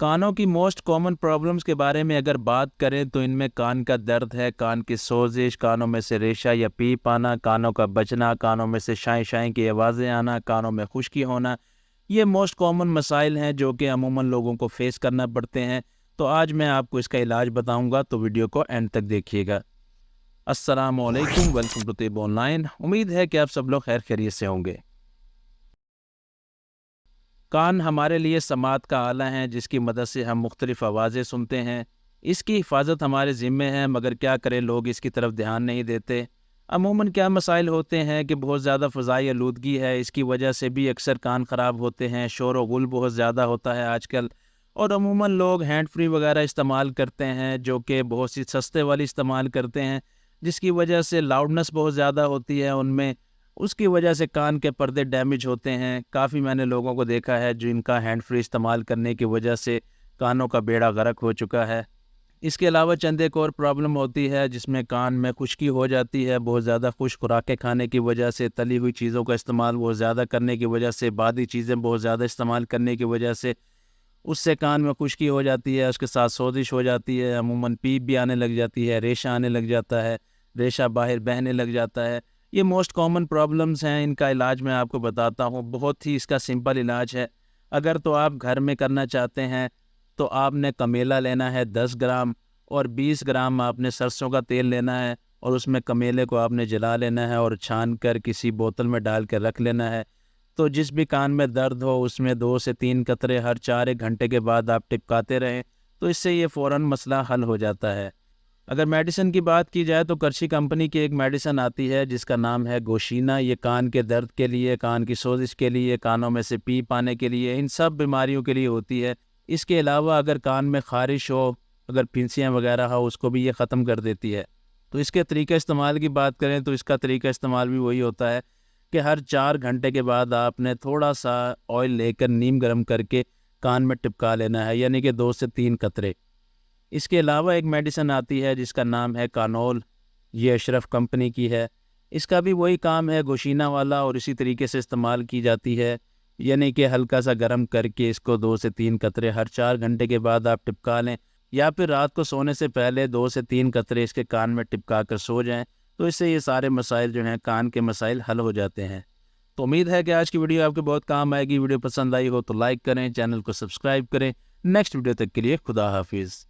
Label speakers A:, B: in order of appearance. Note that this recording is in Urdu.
A: کانوں کی موسٹ کامن پرابلمز کے بارے میں اگر بات کریں تو ان میں کان کا درد ہے، کان کی سوزش، کانوں میں سے ریشہ یا پیپ آنا، کانوں کا بجنا، کانوں میں سے شائیں شائیں کی آوازیں آنا، کانوں میں خشکی ہونا، یہ موسٹ کامن مسائل ہیں جو کہ عموماً لوگوں کو فیس کرنا پڑتے ہیں۔ تو آج میں آپ کو اس کا علاج بتاؤں گا، تو ویڈیو کو اینڈ تک دیکھیے گا۔ السلام علیکم، ویلکم ٹو طب آن لائن۔ امید ہے کہ آپ سب لوگ خیر خیریت سے ہوں گے۔ کان ہمارے لیے سماعت کا آلہ ہیں جس کی مدد سے ہم مختلف آوازیں سنتے ہیں۔ اس کی حفاظت ہمارے ذمے ہے، مگر کیا کریں لوگ اس کی طرف دھیان نہیں دیتے۔ عموماً کیا مسائل ہوتے ہیں کہ بہت زیادہ فضائی آلودگی ہے، اس کی وجہ سے بھی اکثر کان خراب ہوتے ہیں۔ شور و غل بہت زیادہ ہوتا ہے آج کل، اور عموماً لوگ ہینڈ فری وغیرہ استعمال کرتے ہیں جو کہ بہت سی سستے والی استعمال کرتے ہیں، جس کی وجہ سے لاؤڈنس بہت زیادہ ہوتی ہے ان میں، اس کی وجہ سے کان کے پردے ڈیمیج ہوتے ہیں۔ کافی میں نے لوگوں کو دیکھا ہے جو ان کا ہینڈ فری استعمال کرنے کی وجہ سے کانوں کا بیڑا غرق ہو چکا ہے۔ اس کے علاوہ چند ایک اور پرابلم ہوتی ہے جس میں کان میں خشکی ہو جاتی ہے، بہت زیادہ خشک خوراکیں کھانے کی وجہ سے، تلی ہوئی چیزوں کا استعمال بہت زیادہ کرنے کی وجہ سے، بادی چیزیں بہت زیادہ استعمال کرنے کی وجہ سے اس سے کان میں خشکی ہو جاتی ہے، اس کے ساتھ سوزش ہو جاتی ہے، عموماً پیپ بھی آنے لگ جاتی ہے، ریشہ آنے لگ جاتا ہے، ریشہ باہر بہنے لگ جاتا ہے۔ یہ موسٹ کامن پرابلمز ہیں۔ ان کا علاج میں آپ کو بتاتا ہوں، بہت ہی اس کا سمپل علاج ہے۔ اگر تو آپ گھر میں کرنا چاہتے ہیں تو آپ نے کمیلا لینا ہے 10 گرام، اور 20 گرام آپ نے سرسوں کا تیل لینا ہے، اور اس میں کمیلے کو آپ نے جلا لینا ہے اور چھان کر کسی بوتل میں ڈال کے رکھ لینا ہے۔ تو جس بھی کان میں درد ہو اس میں 2 سے 3 قطرے ہر 4 گھنٹے کے بعد آپ ٹپکاتے رہیں، تو اس سے یہ فوراً مسئلہ حل ہو جاتا ہے۔ اگر میڈیسن کی بات کی جائے تو کرشی کمپنی کی ایک میڈیسن آتی ہے جس کا نام ہے گوشینا۔ یہ کان کے درد کے لیے، کان کی سوزش کے لیے، کانوں میں سے پیپ آنے کے لیے، ان سب بیماریوں کے لیے ہوتی ہے۔ اس کے علاوہ اگر کان میں خارش ہو، اگر پھنسیاں وغیرہ ہو، اس کو بھی یہ ختم کر دیتی ہے۔ تو اس کے طریقہ استعمال کی بات کریں تو اس کا طریقہ استعمال بھی وہی ہوتا ہے کہ ہر 4 گھنٹے کے بعد آپ نے تھوڑا سا آئل لے کر نیم گرم کر کے کان میں ٹپکا لینا ہے، یعنی کہ 2 سے 3 قطرے۔ اس کے علاوہ ایک میڈیسن آتی ہے جس کا نام ہے کانول، یہ اشرف کمپنی کی ہے۔ اس کا بھی وہی کام ہے گوشینا والا، اور اسی طریقے سے استعمال کی جاتی ہے، یعنی کہ ہلکا سا گرم کر کے اس کو 2 سے 3 قطرے ہر 4 گھنٹے کے بعد آپ ٹپکا لیں، یا پھر رات کو سونے سے پہلے 2 سے 3 قطرے اس کے کان میں ٹپکا کر سو جائیں، تو اس سے یہ سارے مسائل جو ہیں کان کے مسائل حل ہو جاتے ہیں۔ تو امید ہے کہ آج کی ویڈیو آپ کے بہت کام آئے گی۔ ویڈیو پسند آئی ہو تو لائک کریں، چینل کو سبسکرائب کریں۔ نیکسٹ ویڈیو تک کے لیے خدا حافظ۔